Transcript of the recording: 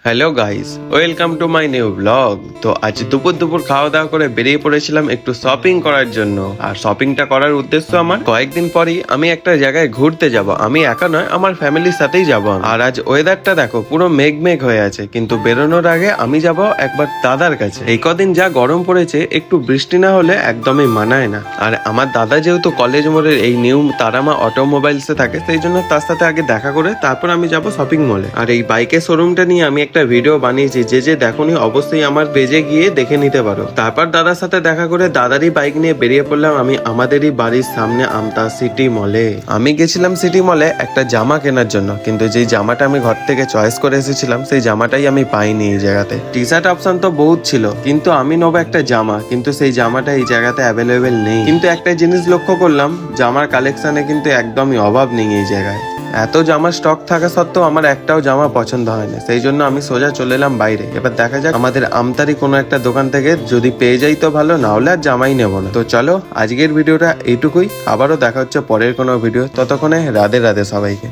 Hello guys, welcome to my new blog. তো আজ দুপুর খাওয়া দাওয়া করে বেরিয়ে পড়েছিলাম একটু শপিং করার জন্য। আর শপিংটা করার উদ্দেশ্য আমার কয়েকদিন পরেই আমি একটা জায়গায় ঘুরতে যাব। আমি একা নয়, আমার ফ্যামিলির সাথেই যাব। আর আজ ওয়েদারটা দেখো, পুরো মেঘ হয়ে আছে, কিন্তু বেরোনোর আগে আমি যাব একবার দাদার কাছে। এই কদিন যা গরম পড়েছে, একটু বৃষ্টি না হলে একদমই মানায় না। আর আমার দাদা যেহেতু কলেজ মোড়ের এই নিউ তারামা অটোমোবাইলসে থাকে, সেই জন্য তার সাথে আগে দেখা করে তারপর আমি যাব শপিং মলে। আর এই বাইকের শোরুমটা নিয়ে আমি একটা ভিডিও বানিয়েছি, যে দেখোনি অবশ্যই আমার পেজে গিয়ে দেখে নিতে পারো। তারপর দাদার সাথে দেখা করে দাদারই বাইক নিয়ে বেরিয়ে পড়লাম আমি আমাদেরই বাড়ির সামনে আমতা সিটি মলে। আমি গেছিলাম সিটি মলে একটা জামা কেনার জন্য, কিন্তু যেই জামাটা আমি ঘর থেকে চয়েস করে এসেছিলাম সেই জামাটাই আমি পাইনি এই জায়গাতে। টি শার্ট অপশন তো বহুত ছিল, কিন্তু আমি নেবো একটা জামা, কিন্তু সেই জামাটা এই জায়গাতে অ্যাভেলেবেল নেই। কিন্তু একটা জিনিস লক্ষ্য করলাম, জামার কালেকশনে কিন্তু একদমই অভাব নেই এই জায়গায়। এত জামার স্টক থাকা সত্ত্বেও আমার একটাও জামা পছন্দ হয় না, সেই জন্য আমি সোজা চলে এলাম বাইরে। এবার দেখা যাক আমাদের আমতারি কোনো একটা দোকান থেকে যদি পেয়ে যাই তো ভালো, না হলে আর জামাই নেবো না। তো চলো আজকের ভিডিওটা এইটুকুই, আবারও দেখা হচ্ছে পরের কোনো ভিডিও। ততক্ষণে রাধে রাধে সবাইকে।